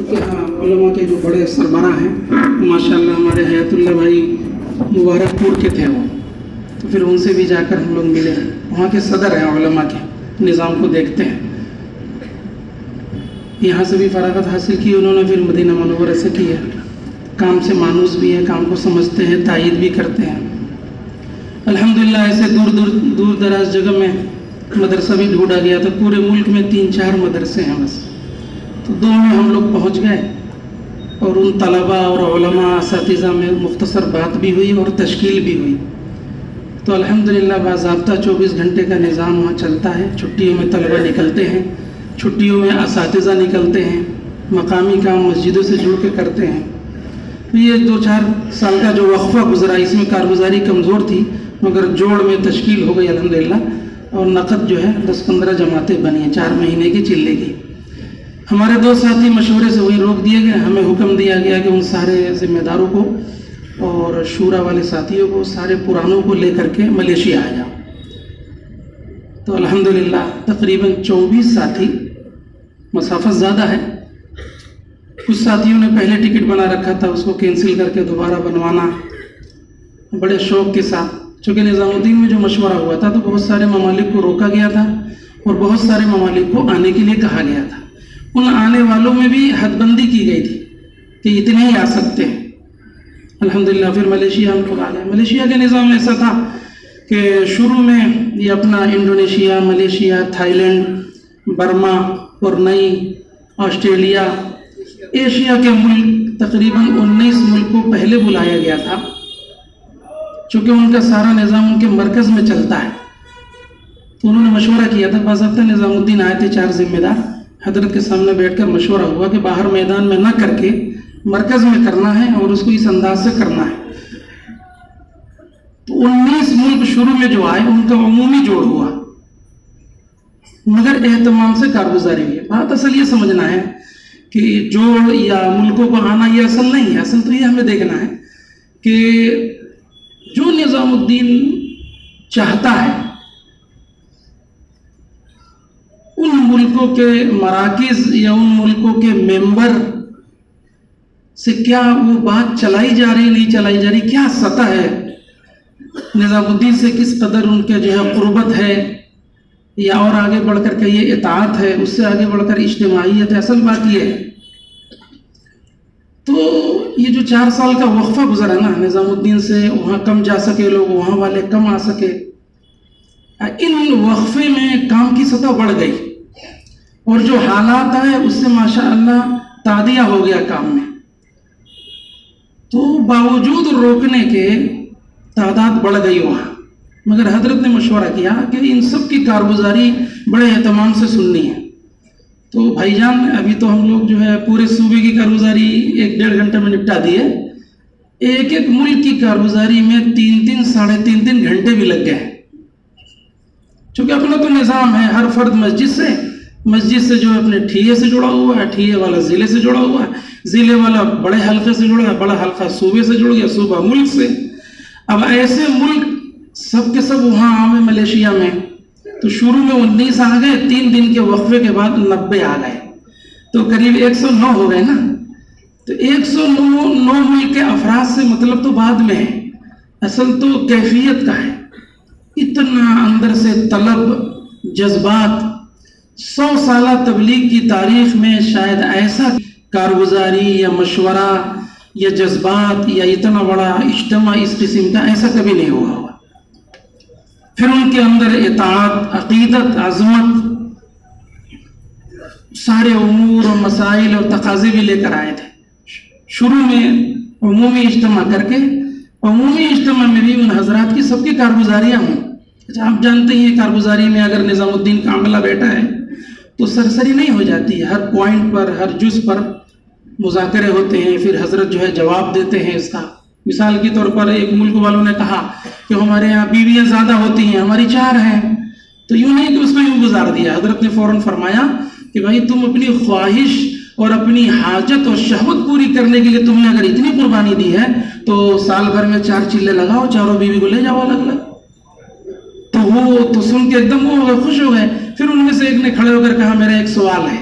کہ ہاں علماء کے جو بڑے سربراہ ہیں ماشاءاللہ ہمارے حیاتاللہ بھائی مبارک پور کے تھے وہ، تو پھر ان سے بھی جا کر ہم لوگ ملے، وہاں کے صدر ہیں علماء کے، نظام کو دیکھتے ہیں، یہاں سے بھی فراغت حاصل کی انہوں نے، پھر مدینہ منورہ سے کی ہے، کام سے مانوس بھی ہے، کام کو سمجھتے ہیں، تائید بھی کرتے ہیں الحمدللہ۔ ایسے دور دراز جگہ میں مدرسہ بھی ڈھونڈا گیا تو پورے ملک میں 3-4 مدرسے ہیں بس، تو 2 میں ہم لوگ پہنچ گئے، اور ان طلباء اور علماء اساتذہ میں مختصر بات بھی ہوئی اور تشکیل بھی ہوئی، تو الحمدللہ باضابطہ 24 گھنٹے کا نظام وہاں چلتا ہے، چھٹیوں میں طلباء نکلتے ہیں، چھٹیوں میں اساتذہ نکلتے ہیں، مقامی کام مسجدوں سے جڑ کے کرتے ہیں۔ تو یہ 2-4 سال کا جو وقفہ گزرا اس میں کارگزاری کمزور تھی، مگر جوڑ میں تشکیل ہو گئی الحمدللہ، اور نقد جو ہے 10-15 جماعتیں بنی ہیں 4 مہینے کی چلے گی۔ ہمارے 2 ساتھی مشورے سے وہی روک دیے گئے، ہمیں حکم دیا گیا کہ ان سارے ذمہ داروں کو اور شورا والے ساتھیوں کو، سارے پرانوں کو لے کر کے ملیشیا آ جاؤ۔ تو الحمدللہ تقریباً 24 ساتھی، مسافت زیادہ ہے، کچھ ساتھیوں نے پہلے ٹکٹ بنا رکھا تھا، اس کو کینسل کر کے دوبارہ بنوانا بڑے شوق کے ساتھ، چونکہ نظام الدین میں جو مشورہ ہوا تھا تو بہت سارے ممالک کو روکا گیا تھا اور بہت سارے ممالک کو آنے کے لیے کہا گیا تھا، ان آنے والوں میں بھی حد بندی کی گئی تھی کہ اتنے ہی آ سکتے ہیں۔ الحمدللہ پھر ملیشیا ہم لوگ آ گئے۔ ملیشیا کا نظام ایسا تھا کہ شروع میں یہ اپنا Indonesia, Malaysia, Thailand, Burma, Brunei, Australia, Asia کے ملک تقریباً 19 ملک کو پہلے بلایا گیا تھا، چونکہ ان کا سارا نظام ان کے مرکز میں چلتا ہے، تو انہوں نے مشورہ کیا تھا، باضابطہ نظام الدین آئے تھے 4 ذمہ دار، حضرت کے سامنے بیٹھ کر مشورہ ہوا کہ باہر میدان میں نہ کر کے مرکز میں کرنا ہے اور اس کو اس انداز سے کرنا ہے۔ تو 19 ملک شروع میں جو آئے ان کا عمومی جوڑ ہوا، مگر اہتمام سے کارگزاری ہوئی۔ بات اصل یہ سمجھنا ہے کہ جوڑ یا ملکوں کو آنا یہ اصل نہیں ہے، اصل تو یہ ہمیں دیکھنا ہے کہ جو نظام الدین چاہتا ہے ان ملکوں کے مراکز یا ان ملکوں کے ممبر سے کیا وہ بات چلائی جا رہی نہیں چلائی جا رہی، کیا سطح ہے، نظام الدین سے کس قدر ان کے جو ہے قربت ہے، یا اور آگے بڑھ کر کے یہ اطاعت ہے، اس سے آگے بڑھ کر اجتماعیت ہے۔ اصل بات یہ ہے، تو یہ جو 4 سال کا وقفہ گزرا نا نظام الدین سے، وہاں کم جا سکے لوگ، وہاں والے کم آ سکے، ان وقفے میں کام کی سطح بڑھ گئی، اور جو حالات آئے اس سے ماشاءاللہ تعدیہ ہو گیا کام میں، تو باوجود روکنے کے تعداد بڑھ گئی وہاں، مگر حضرت نے مشورہ کیا کہ ان سب کی کارگزاری بڑے اہتمام سے سننی ہے۔ تو بھائی جان ابھی تو ہم لوگ جو ہے پورے صوبے کی کارگزاری 1-1.5 گھنٹے میں نپٹا دیے، ایک ایک ملک کی کارگزاری میں 3-3 ساڑھے 3 گھنٹے بھی لگ گئے، چونکہ اپنا تو نظام ہے، ہر فرد مسجد سے جو اپنے ٹھیے سے جڑا ہوا ہے، ٹھیے والا ضلع سے جڑا ہوا ہے، ضلع والا بڑے حلقے سے جڑا ہے، بڑا حلقہ صوبے سے جڑ گیا، صوبہ ملک سے۔ اب ایسے ملک سب کے سب وہاں عام ملیشیا میں، تو شروع میں 19 آ گئے، 3 دن کے وقفے کے بعد 90 آ گئے، تو قریب 109 ہو گئے نا۔ تو 109 ملک کے افراد سے مطلب تو بعد میں ہے، اصل تو کیفیت کا ہے، اتنا اندر سے طلب، جذبات، 100 سالہ تبلیغ کی تاریخ میں شاید ایسا کارگزاری یا مشورہ یا جذبات یا اتنا بڑا اجتماع اس قسم کا ایسا کبھی نہیں ہوا ہوگا۔ پھر ان کے اندر اطاعت، عقیدت، عظمت، سارے امور اور مسائل اور تقاضے بھی لے کر آئے تھے۔ شروع میں عمومی اجتماع کر کے، عمومی اجتماع میں بھی ان حضرات کی سب کی کارگزاریاں ہوں۔ اچھا آپ جانتے ہیں کارگزاری میں اگر نظام الدین کا عملہ بیٹھا ہے تو سرسری نہیں ہو جاتی ہے، ہر پوائنٹ پر، ہر جز پر مذاکرے ہوتے ہیں، پھر حضرت جو ہے جواب دیتے ہیں اس کا۔ مثال کے طور پر ایک ملک والوں نے کہا کہ ہمارے یہاں بیویاں زیادہ ہوتی ہیں، ہماری 4 ہیں، تو یوں نہیں کہ اس کو یوں گزار دیا، حضرت نے فوراً فرمایا کہ بھائی تم اپنی خواہش اور اپنی حاجت اور شہوت پوری کرنے کے لیے تم نے اگر اتنی قربانی دی ہے تو سال بھر میں 4 چلے لگاؤ، 4 بیوی کو لے جاؤ الگ الگ۔ تو وہ تو سن کے ایک دم وہ خوش ہو گئے۔ پھر ان میں سے ایک نے کھڑے ہو کر کہا میرا ایک سوال ہے،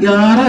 11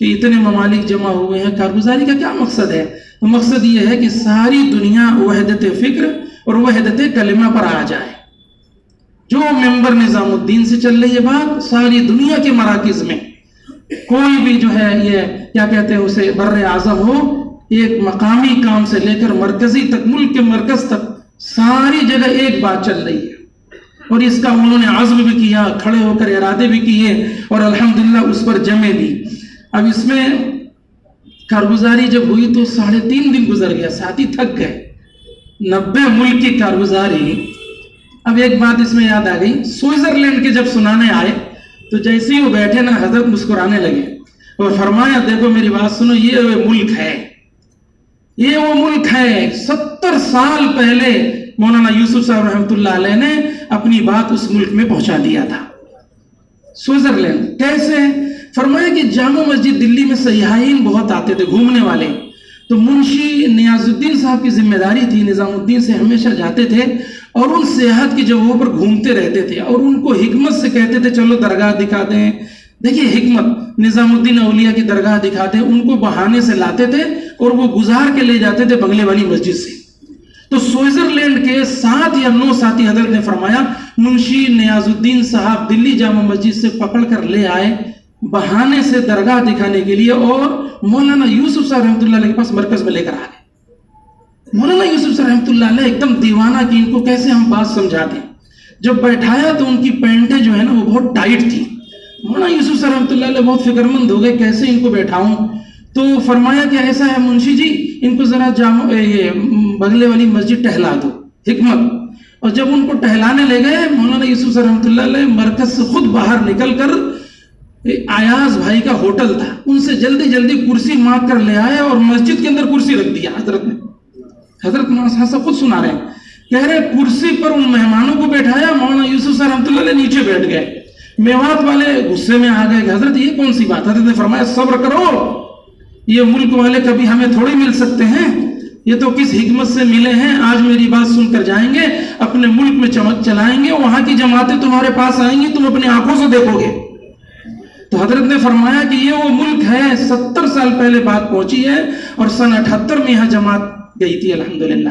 کہ اتنے ممالک جمع ہوئے ہیں، کارگزاری کا کیا مقصد ہے؟ مقصد یہ ہے کہ ساری دنیا وحدت فکر اور وحدت کلمہ پر آ جائے. جو ممبر نظام الدین سے چل رہی ہے بات، ساری دنیا کے مراکز میں کوئی بھی جو ہے یہ کیا کہتے ہیں اسے بر اعظم ہو، ایک مقامی کام سے لے کر مرکزی تک، ملک کے مرکز تک ساری جگہ ایک بات چل رہی ہے. اور اس کا انہوں نے عزم بھی کیا، کھڑے ہو کر ارادے بھی کیے اور الحمدللہ اس پر جمے بھی. اب اس میں کارگزاری جب ہوئی تو 3.5 دن گزر گیا، ساتھی تھک گئے. 90 ملک کی کارگزاری. اب ایک بات اس میں یاد آ گئی، سوئٹزرلینڈ کے جب سنانے آئے تو جیسے ہی وہ بیٹھے نا، حضرت مسکرانے لگے اور فرمایا دیکھو میری بات سنو، یہ وہ ملک ہے، یہ وہ ملک ہے 70 سال پہلے مولانا یوسف صاحب رحمۃ اللہ علیہ نے اپنی بات اس ملک میں پہنچا دیا تھا. سوئٹزرلینڈ کیسے؟ فرمایا کہ جامع مسجد دلی میں سیاحین بہت آتے تھے، گھومنے والے، تو منشی نیاز الدین صاحب کی ذمہ داری تھی، نظام الدین سے ہمیشہ جاتے تھے اور ان سیاحت کی جگہوں پر گھومتے رہتے تھے اور ان کو حکمت سے کہتے تھے چلو درگاہ دکھا دیں. دیکھیے حکمت، نظام الدین اولیاء کی درگاہ دکھا دیں، ان کو بہانے سے لاتے تھے اور وہ گزار کے لے جاتے تھے بنگلے والی مسجد سے. تو سوئٹزرلینڈ کے 7 یا 9 ساتھی حضرت نے فرمایا منشی نیاز الدین صاحب دلی جامع مسجد سے پکڑ کر لے آئے بہانے سے درگاہ دکھانے کے لیے، اور مولانا یوسف صاحب رحمۃ اللہ علیہ کے پاس مرکز میں لے کر آ گئے. مولانا یوسف صاحب رحمۃ اللہ علیہ ایک دم دیوانہ کہ ان کو کیسے ہم بات سمجھاتے ہیں. جب بیٹھایا تو ان کی پینٹیں جو ہے نا وہ بہت ٹائٹ تھی. مولانا یوسف صاحب رحمۃ اللہ علیہ بہت فکر مند ہو گئے کیسے ان کو بیٹھاؤں. تو فرمایا کہ ایسا ہے منشی جی، ان کو ذرا بغلے والی مسجد ٹہلا دو. حکمت. اور جب ان کو ٹہلانے لے گئے، مولانا یوسف صاحب رحمۃ اللہ علیہ مرکز سے خود باہر نکل کر آیاز بھائی کا ہوٹل تھا، ان سے جلدی جلدی کرسی مانگ کر لے آئے اور مسجد کے اندر کرسی رکھ دیا حضرت نے. حضرت مولانا خود سنا رہے ہیں، کہہ رہے کرسی پر ان مہمانوں کو بیٹھایا، مولانا یوسف صاحب رحمۃ اللہ علیہ نیچے بیٹھ گئے. میوات والے غصے میں آ گئے کہ حضرت یہ کون سی بات. حضرت نے فرمایا صبر کرو، یہ ملک والے کبھی ہمیں تھوڑی مل سکتے ہیں، یہ تو کس حکمت سے ملے ہیں، آج میری بات سن کر جائیں گے، اپنے ملک میں چمک چلائیں گے، وہاں کی جماعتیں تمہارے پاس آئیں گی، تم اپنی آنکھوں سے دیکھو گے. تو حضرت نے فرمایا کہ یہ وہ ملک ہے، 70 سال پہلے بات پہنچی ہے اور سن 78 میں یہاں جماعت گئی تھی الحمدللہ.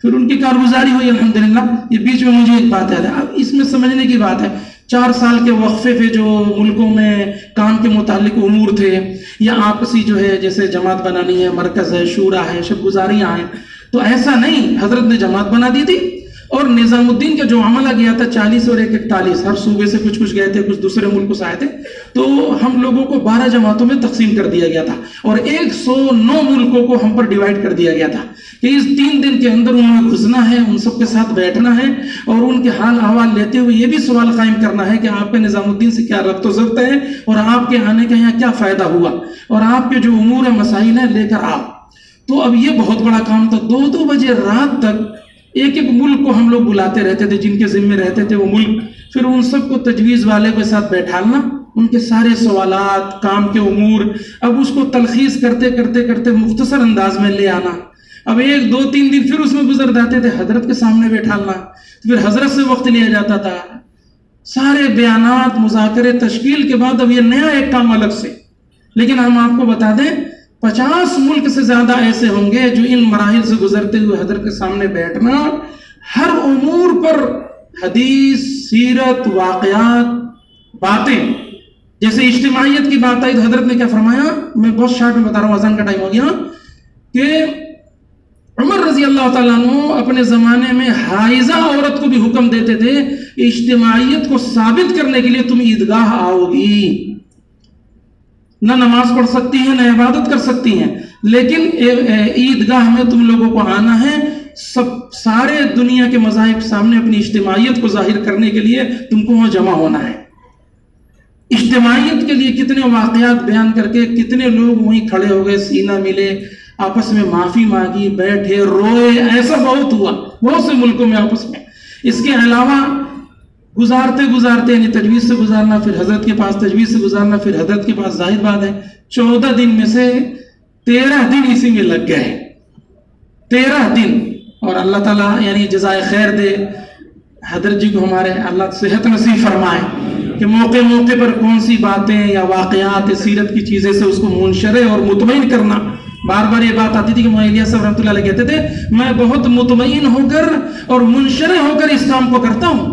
پھر ان کی کارگزاری ہوئی الحمدللہ. یہ بیچ میں مجھے ایک بات یاد ہے، اب اس میں سمجھنے کی بات ہے. 4 سال کے وقفے تھے جو ملکوں میں کام کے متعلق امور تھے یا آپسی جو ہے جیسے جماعت بنانی ہے، مرکز ہے، شورا ہے، شب گزاریاں ہیں، تو ایسا نہیں، حضرت نے جماعت بنا دی تھی. اور نظام الدین کا جو عملہ گیا تھا 40 اور 41، ہر صوبے سے کچھ گئے تھے، کچھ دوسرے ملکوں سے آئے تھے، تو ہم لوگوں کو 12 جماعتوں میں تقسیم کر دیا گیا تھا اور 109 ملکوں کو ہم پر ڈیوائیڈ کر دیا گیا تھا کہ اس 3 دن کے اندر انہوں نے گھسنا ہے، ان سب کے ساتھ بیٹھنا ہے اور ان کے حال احوال لیتے ہوئے یہ بھی سوال قائم کرنا ہے کہ آپ کے نظام الدین سے کیا ربط و ضبط ہے اور آپ کے آنے کا یہاں کیا فائدہ ہوا اور آپ کے جو امور مسائل ہیں لے کر آؤ. تو اب یہ بہت بڑا کام تھا. 2-2 بجے رات تک ایک ملک کو ہم لوگ بلاتے رہتے تھے، جن کے ذمے رہتے تھے وہ ملک، پھر ان سب کو تجویز والے کے ساتھ بیٹھالنا، ان کے سارے سوالات، کام کے امور، اب اس کو تلخیص کرتے کرتے کرتے مختصر انداز میں لے آنا. اب 1-2-3 دن پھر اس میں گزر جاتے تھے، حضرت کے سامنے بیٹھالنا، پھر حضرت سے وقت لیا جاتا تھا، سارے بیانات، مذاکرے، تشکیل کے بعد اب یہ نیا ایک کام الگ سے. لیکن ہم آپ کو بتا دیں 50 ملک سے زیادہ ایسے ہوں گے جو ان مراحل سے گزرتے ہوئے حضرت کے سامنے بیٹھنا، ہر امور پر حدیث، سیرت، واقعات، باتیں. جیسے اجتماعیت کی بات آئی تو حضرت نے کیا فرمایا، میں بہت شارٹ میں بتا رہا ہوں، اذان کا ٹائم ہو گیا، کہ عمر رضی اللہ تعالیٰ عنہ اپنے زمانے میں حائضہ عورت کو بھی حکم دیتے تھے کہ اجتماعیت کو ثابت کرنے کے لیے تم عیدگاہ آؤ گی. نہ نماز پڑھ سکتی ہیں، نہ عبادت کر سکتی ہیں، لیکن عیدگاہ میں تم لوگوں کو آنا ہے. سارے دنیا کے مذاہب سامنے اپنی اجتماعیت کو ظاہر کرنے کے لیے تم کو وہاں جمع ہونا ہے. اجتماعیت کے لیے کتنے واقعات بیان کر کے کتنے لوگ وہیں کھڑے ہو گئے، سینہ ملے، آپس میں معافی مانگی، بیٹھے، روئے، ایسا بہت ہوا بہت سے ملکوں میں آپس میں. اس کے علاوہ گزارتے گزارتے یعنی تجویز سے گزارنا، پھر حضرت کے پاس تجویز سے گزارنا، پھر حضرت کے پاس، ظاہر بات ہے 14 دن میں سے 13 دن اسی میں لگ گئے، 13 دن. اور اللہ تعالیٰ یعنی جزائے خیر دے حضرت جی کو، ہمارے اللہ صحت نصیب فرمائے کہ موقع موقع پر کون سی باتیں یا واقعات سیرت کی چیزیں سے اس کو منشرح اور مطمئن کرنا. بار بار یہ بات آتی تھی کہ معاویہ صاحب رحمۃ اللہ علیہ کہتے تھے میں بہت مطمئن ہو کر اور منشرح ہو کر اس کام کو کرتا ہوں.